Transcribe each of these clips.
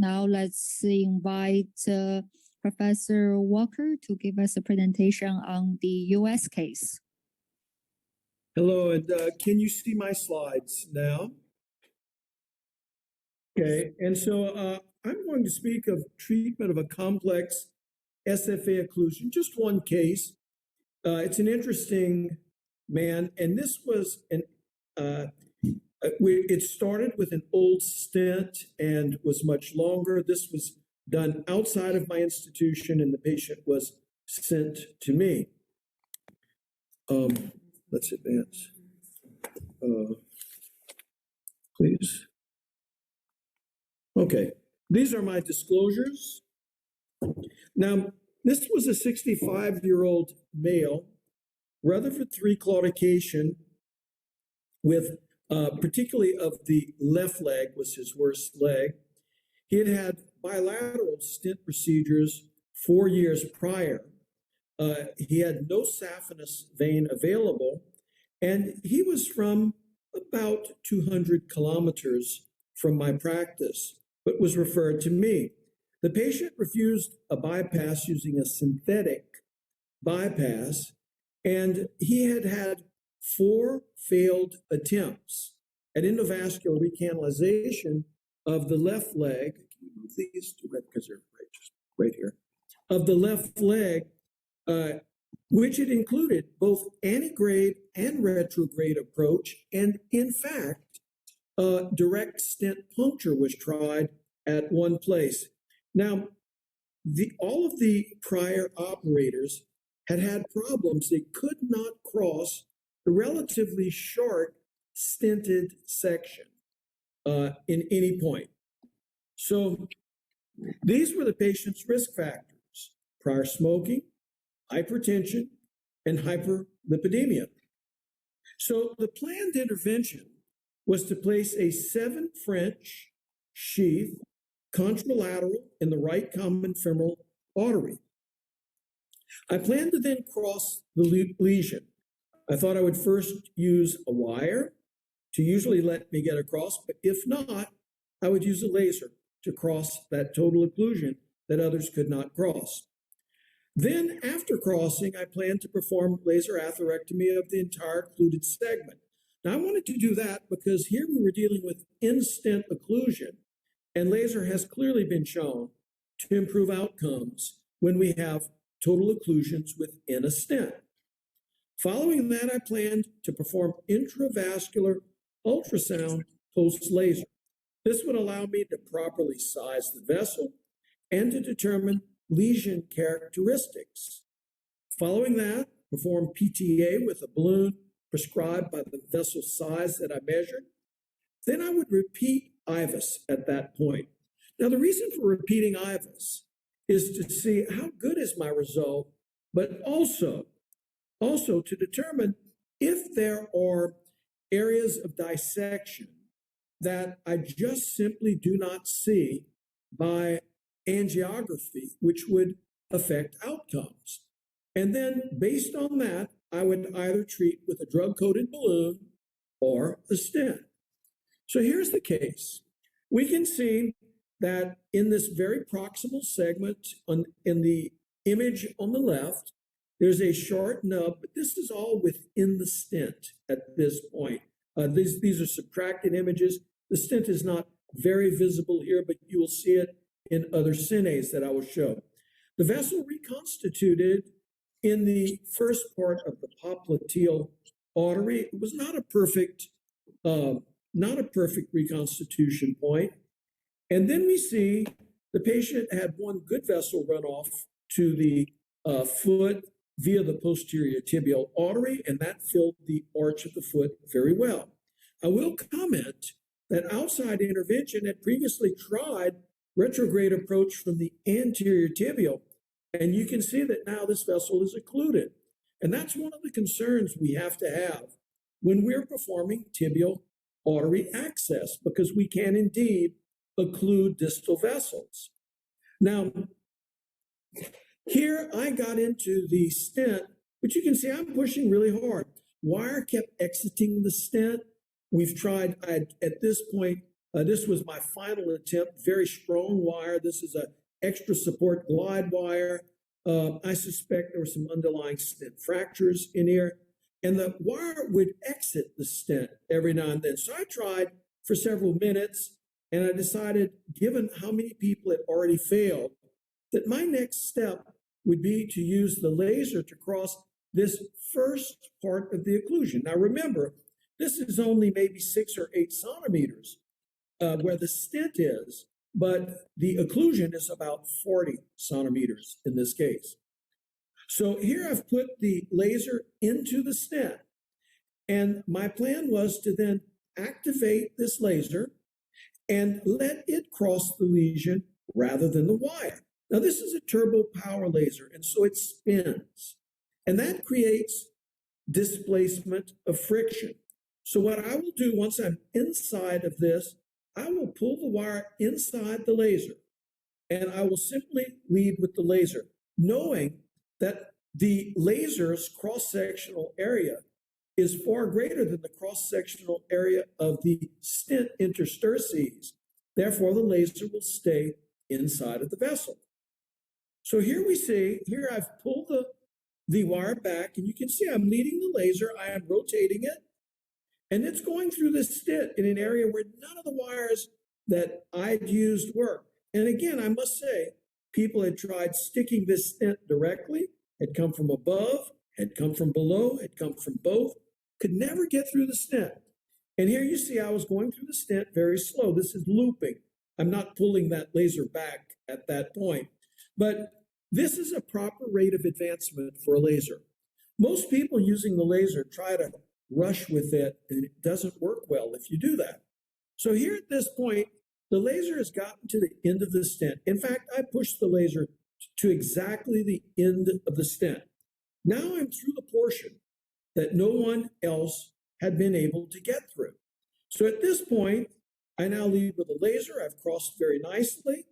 now let's invite Professor Walker to give us a presentation on the U.S. case. Hello, and can you see my slides now? Okay, and so I'm going to speak of treatment of a complex SFA occlusion, just one case. It's an interesting man, and this was it started with an old stent and was much longer. This was done outside of my institution, and the patient was sent to me. Let's advance, please. Okay, these are my disclosures. Now, this was a 65-year-old male, Rutherford 3 claudication with particularly of the left leg was his worst leg. He had had bilateral stent procedures 4 years prior. He had no saphenous vein available, and he was from about 200 kilometers from my practice, but was referred to me. The patient refused a bypass using a synthetic bypass, and he had had 4 failed attempts at endovascular recanalization of the left leg. Can you move these to red because they're right here? Of the left leg, which had included both antegrade and retrograde approach, and in fact, direct stent puncture was tried at one place. Now, all of the prior operators had had problems. They could not cross the relatively short stented section in any point. So these were the patient's risk factors: prior smoking, hypertension, and hyperlipidemia. So the planned intervention was to place a 7 French sheath contralateral in the right common femoral artery. I planned to then cross the lesion. I thought I would first use a wire to usually let me get across, but if not, I would use a laser to cross that total occlusion that others could not cross. Then, after crossing, I planned to perform laser atherectomy of the entire occluded segment. Now, I wanted to do that because here we were dealing with in-stent occlusion, and laser has clearly been shown to improve outcomes when we have total occlusions within a stent. Following that, I planned to perform intravascular ultrasound post-laser. This would allow me to properly size the vessel and to determine lesion characteristics. Following that, perform PTA with a balloon prescribed by the vessel size that I measured. Then I would repeat IVUS at that point. Now, the reason for repeating IVUS is to see how good is my result, but also to determine if there are areas of dissection that I just simply do not see by angiography, which would affect outcomes. And then based on that, I would either treat with a drug-coated balloon or a stent. So here's the case. We can see that in this very proximal segment in the image on the left, there's a short nub, but this is all within the stent at this point. These are subtracted images. The stent is not very visible here, but you will see it in other cines that I will show. The vessel reconstituted in the first part of the popliteal artery. It was not a perfect reconstitution point. And then we see the patient had one good vessel run off to the foot via the posterior tibial artery, and that filled the arch of the foot very well. I will comment that outside intervention had previously tried retrograde approach from the anterior tibial, and you can see that now this vessel is occluded. And that's one of the concerns we have to have when we're performing tibial artery access, because we can indeed occlude distal vessels. Now, here I got into the stent, but you can see I'm pushing really hard. Wire kept exiting the stent. We've tried, at this point, This was my final attempt, very strong wire. This is a extra support glide wire. I suspect there were some underlying stent fractures in here, and the wire would exit the stent every now and then. So I tried for several minutes, and I decided, given how many people had already failed, that my next step would be to use the laser to cross this first part of the occlusion. Now remember, this is only maybe 6 or 8 centimeters where the stent is, but the occlusion is about 40 centimeters in this case. So here I've put the laser into the stent, and my plan was to then activate this laser and let it cross the lesion rather than the wire. Now this is a turbo power laser, and so it spins, and that creates displacement of friction. So what I will do once I'm inside of this, I will pull the wire inside the laser, and I will simply lead with the laser, knowing that the laser's cross-sectional area is far greater than the cross-sectional area of the stent interstices. Therefore, the laser will stay inside of the vessel. So here we see, here I've pulled the wire back, and you can see I'm leading the laser, I am rotating it, and it's going through the stent in an area where none of the wires that I'd used work. And again, I must say, people had tried sticking this stent directly, had come from above, had come from below, had come from both, could never get through the stent. And here you see I was going through the stent very slow. This is looping. I'm not pulling that laser back at that point. But this is a proper rate of advancement for a laser. Most people using the laser try to rush with it, and it doesn't work well if you do that. So here at this point, the laser has gotten to the end of the stent. In fact, I pushed the laser to exactly the end of the stent. Now I'm through the portion that no one else had been able to get through. So at this point, I now lead with a laser. I've crossed very nicely.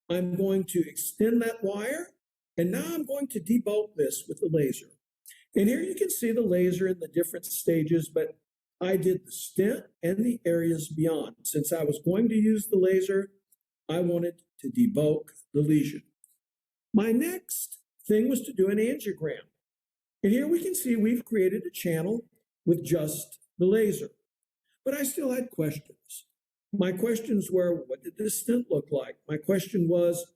I'm going to extend that wire, and now I'm going to debulk this with the laser. And here you can see the laser in the different stages, but I did the stent and the areas beyond. Since I was going to use the laser, I wanted to debulk the lesion. My next thing was to do an angiogram. And here we can see we've created a channel with just the laser. But I still had questions. My questions were, what did this stent look like? My question was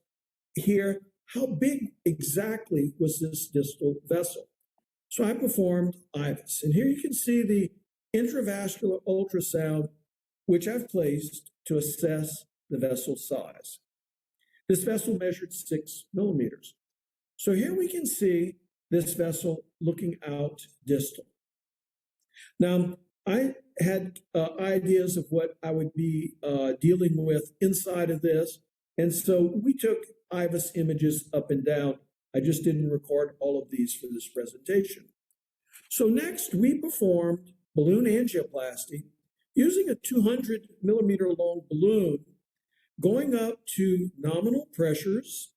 here, how big exactly was this distal vessel? So I performed IVUS. And here you can see the intravascular ultrasound, which I've placed to assess the vessel size. This vessel measured 6 millimeters. So here we can see this vessel looking out distal. Now, I had ideas of what I would be dealing with inside of this. And so we took IVUS images up and down. I just didn't record all of these for this presentation. So next, we performed balloon angioplasty using a 200 millimeter long balloon going up to nominal pressures.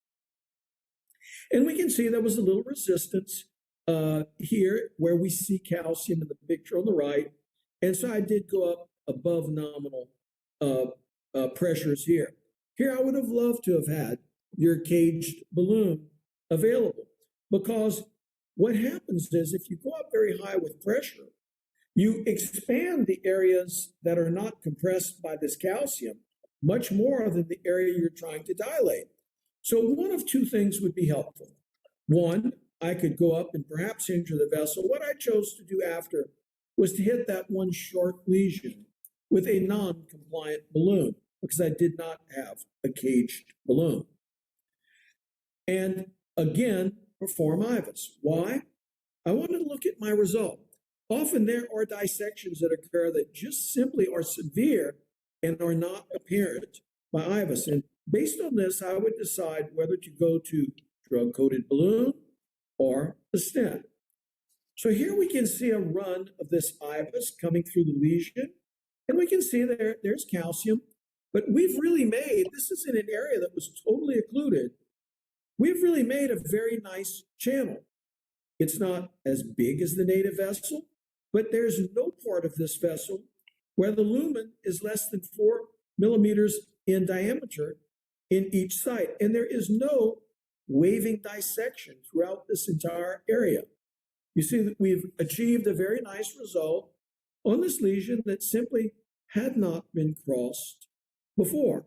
And we can see there was a little resistance here where we see calcium in the picture on the right. And so I did go up above nominal pressures here. Here I would have loved to have had your caged balloon available, because what happens is if you go up very high with pressure, you expand the areas that are not compressed by this calcium much more than the area you're trying to dilate. So one of two things would be helpful. One, I could go up and perhaps injure the vessel. What I chose to do after was to hit that one short lesion with a non-compliant balloon, because I did not have a caged balloon. And again, perform IVUS. Why? I wanted to look at my result. Often there are dissections that occur that just simply are severe and are not apparent by IVUS. And based on this, I would decide whether to go to drug-coated balloon or the stent. So here we can see a run of this IVUS coming through the lesion. And we can see there's calcium. But we've really made, this is in an area that was totally occluded, we've really made a very nice channel. It's not as big as the native vessel, but there's no part of this vessel where the lumen is less than 4 millimeters in diameter in each site. And there is no waving dissection throughout this entire area. You see that we've achieved a very nice result on this lesion that simply had not been crossed before.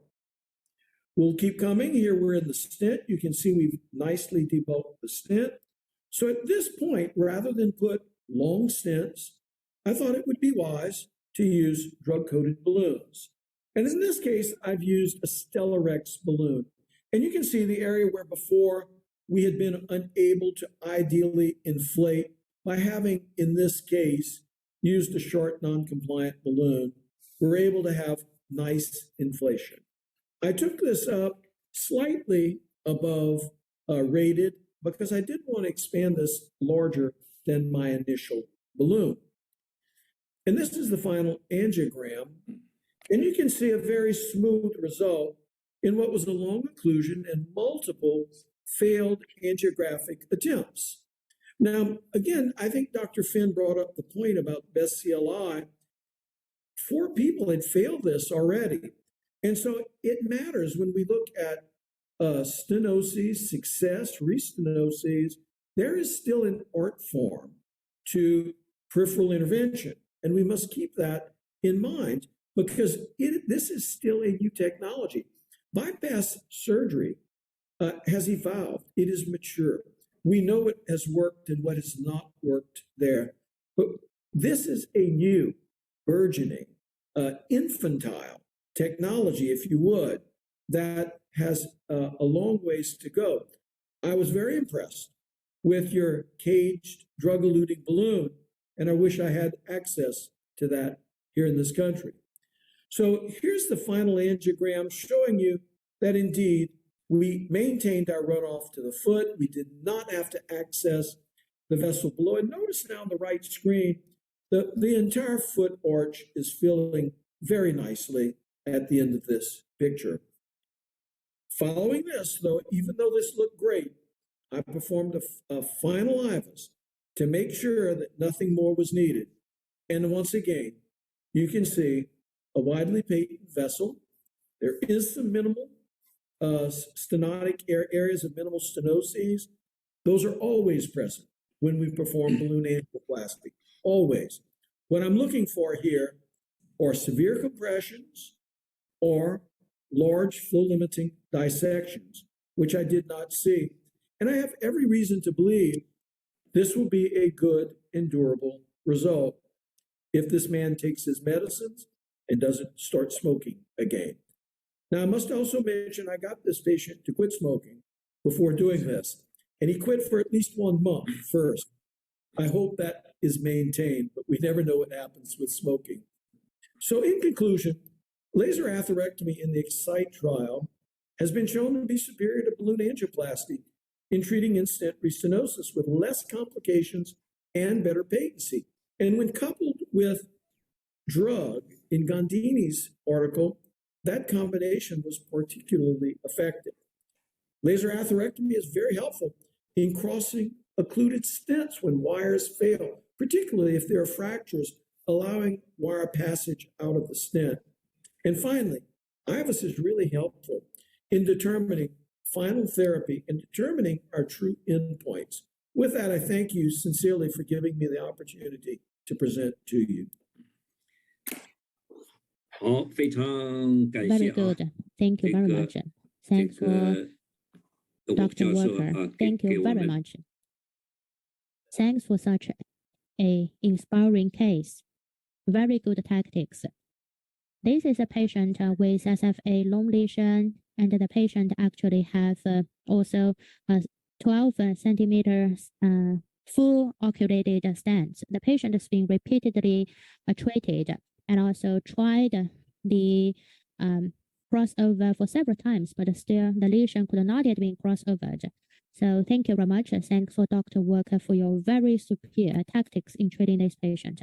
We'll keep coming. Here we're in the stent. You can see we've nicely debulked the stent. So at this point, rather than put long stents, I thought it would be wise to use drug-coated balloons. And in this case, I've used a Stellarex balloon. And you can see the area where before we had been unable to ideally inflate by having, in this case, used a short non-compliant balloon. We're able to have nice inflation. I took this up slightly above rated because I did want to expand this larger than my initial balloon. And this is the final angiogram. And you can see a very smooth result in what was a long occlusion and multiple failed angiographic attempts. Now, again, I think Dr. Finn brought up the point about best CLI. 4 people had failed this already. And so it matters when we look at stenoses, success, restenoses, there is still an art form to peripheral intervention. And we must keep that in mind because this is still a new technology. Bypass surgery has evolved. It is mature. We know what has worked and what has not worked there. But this is a new, burgeoning, infantile technology, if you would, that has a long ways to go. I was very impressed with your caged drug-eluting balloon, and I wish I had access to that here in this country. So here's the final angiogram showing you that indeed we maintained our runoff to the foot. We did not have to access the vessel below. And notice now on the right screen, the entire foot arch is filling very nicely at the end of this picture. Following this, though, even though this looked great, I performed a final IVUS to make sure that nothing more was needed. And once again, you can see a widely patent vessel. There is some minimal stenotic areas of minimal stenoses. Those are always present when we perform balloon angioplasty, always. What I'm looking for here are severe compressions or large flow-limiting dissections, which I did not see. And I have every reason to believe this will be a good and durable result if this man takes his medicines and doesn't start smoking again. Now, I must also mention I got this patient to quit smoking before doing this, and he quit for at least 1 month first. I hope that is maintained, but we never know what happens with smoking. So in conclusion, laser atherectomy in the EXCITE trial has been shown to be superior to balloon angioplasty in treating in-stent restenosis with less complications and better patency. And when coupled with drug in Gondini's article, that combination was particularly effective. Laser atherectomy is very helpful in crossing occluded stents when wires fail, particularly if there are fractures, allowing wire passage out of the stent. And finally, IVUS is really helpful in determining final therapy and determining our true endpoints. With that, I thank you sincerely for giving me the opportunity to present to you. 好，非常感谢 Very 啊 good. Thank you very 这个 much. 这 Thanks for 个吴 Dr. 教授 Walker. 啊，给 Thank you 给我 very 们 much. Thanks for such a inspiring case. Very good tactics. This is a patient with SFA long lesion, and the patient actually have also 12 centimeters full occluded stents. The patient has been repeatedly treated and also tried the crossover for several times, but still the lesion could not yet be crossovered. So thank you very much. Thanks for Dr. Walker for your very superior tactics in treating this patient.